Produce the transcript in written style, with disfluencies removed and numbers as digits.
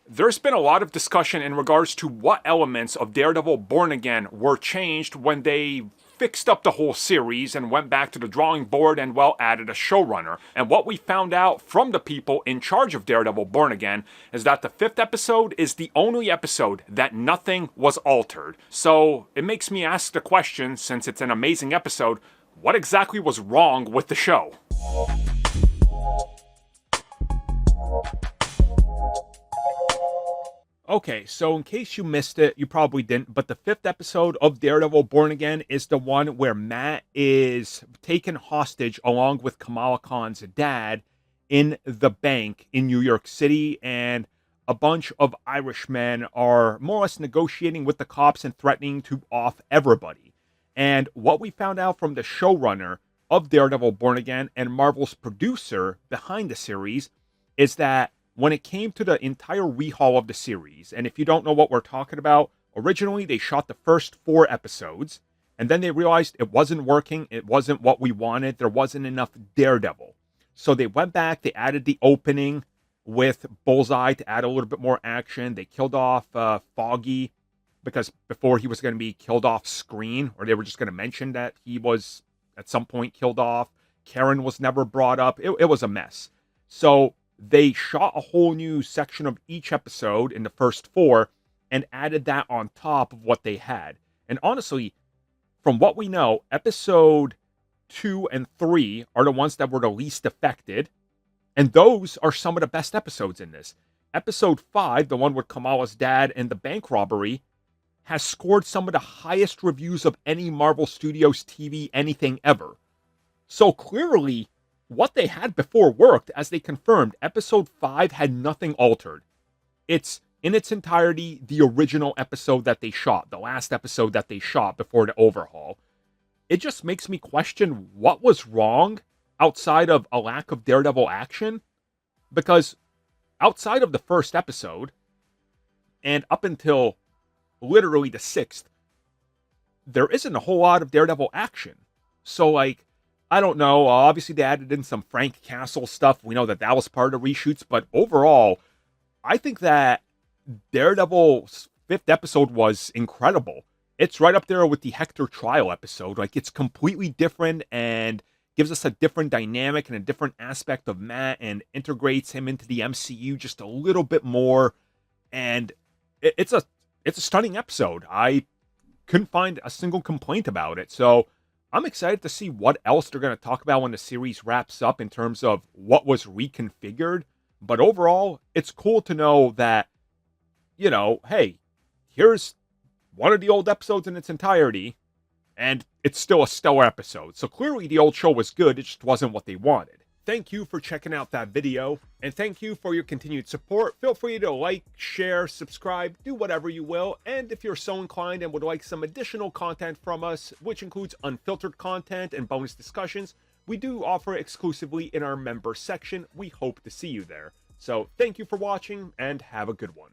There's been a lot of discussion in regards to what elements of Daredevil Born Again were changed when they fixed up the whole series and went back to the drawing board and, well, added a showrunner. And what we found out from the people in charge of Daredevil Born Again is that the 5th episode is the only episode that nothing was altered. So it makes me ask the question, since it's an amazing episode, what exactly was wrong with the show? Okay, so in case you missed it, you probably didn't, but the 5th episode of Daredevil Born Again is the one where Matt is taken hostage along with Kamala Khan's dad in the bank in New York City, and a bunch of Irishmen are more or less negotiating with the cops and threatening to off everybody. And what we found out from the showrunner of Daredevil Born Again and Marvel's producer behind the series is that when it came to the entire rehaul of the series, and if you don't know what we're talking about, originally they shot the first 4 episodes, and then they realized it wasn't working, it wasn't what we wanted, there wasn't enough Daredevil. So they went back, they added the opening with Bullseye to add a little bit more action. They killed off Foggy, because before he was going to be killed off screen, or they were just going to mention that he was at some point killed off. Karen was never brought up. It was a mess. So they shot a whole new section of each episode in the first 4 and added that on top of what they had. And honestly, from what we know, episode 2 and 3 are the ones that were the least affected. And those are some of the best episodes in this. Episode 5, the one with Kamala's dad and the bank robbery, has scored some of the highest reviews of any Marvel Studios TV anything ever. So clearly, what they had before worked, as they confirmed. Episode 5 had nothing altered. It's, in its entirety, the original episode that they shot, the last episode that they shot before the overhaul. It just makes me question what was wrong outside of a lack of Daredevil action, because outside of the first episode, and up until literally the 6th, there isn't a whole lot of Daredevil action. So, like, I don't know. Obviously, they added in some Frank Castle stuff. We know that that was part of the reshoots. But overall, I think that Daredevil's 5th episode was incredible. It's right up there with the Hector trial episode. Like, it's completely different and gives us a different dynamic and a different aspect of Matt and integrates him into the MCU just a little bit more. And it's a stunning episode. I couldn't find a single complaint about it. So I'm excited to see what else they're going to talk about when the series wraps up in terms of what was reconfigured. But overall, it's cool to know that, you know, hey, here's one of the old episodes in its entirety, and it's still a stellar episode. So clearly the old show was good, it just wasn't what they wanted. Thank you for checking out that video, and thank you for your continued support. Feel free to like, share, subscribe, do whatever you will, and if you're so inclined and would like some additional content from us, which includes unfiltered content and bonus discussions, we do offer exclusively in our member section. We hope to see you there. So thank you for watching, and have a good one.